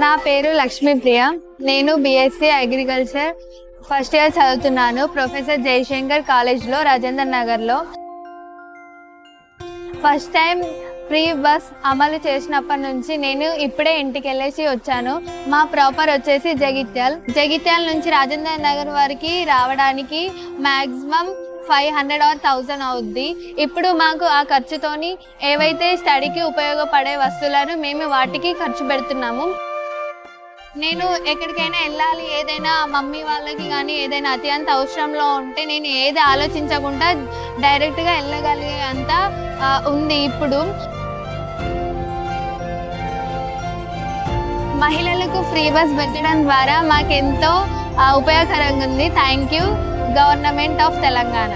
నా పేరు లక్ష్మీప్రియ. నేను బీఎస్సీ అగ్రికల్చర్ ఫస్ట్ ఇయర్ చదువుతున్నాను ప్రొఫెసర్ జయశంకర్ కాలేజ్లో రాజేంద్ర నగర్లో. ఫస్ట్ టైం ఫ్రీ బస్ అమలు చేసినప్పటి నుంచి నేను ఇప్పుడే ఇంటికి వెళ్ళేసి వచ్చాను. మా ప్రాపర్ వచ్చేసి జగిత్యాల నుంచి రాజేంద్ర నగర్ వరకు రావడానికి మ్యాక్సిమం 500 or 1000 అవుద్ది. ఇప్పుడు మాకు ఆ ఖర్చుతోని ఏవైతే స్టడీకి ఉపయోగపడే వస్తువులను మేము వాటికి ఖర్చు పెడుతున్నాము. నేను ఎక్కడికైనా వెళ్ళాలి, ఏదైనా మమ్మీ వాళ్ళకి కానీ ఏదైనా అత్యంత అవసరంలో ఉంటే నేను ఏది ఆలోచించకుండా డైరెక్ట్గా వెళ్ళగలిగే అంత ఉంది. ఇప్పుడు మహిళలకు ఫ్రీ బస్ పెట్టడం ద్వారా మాకెంతో ఉపయోగకరంగా ఉంది. Thank you government of Telangana.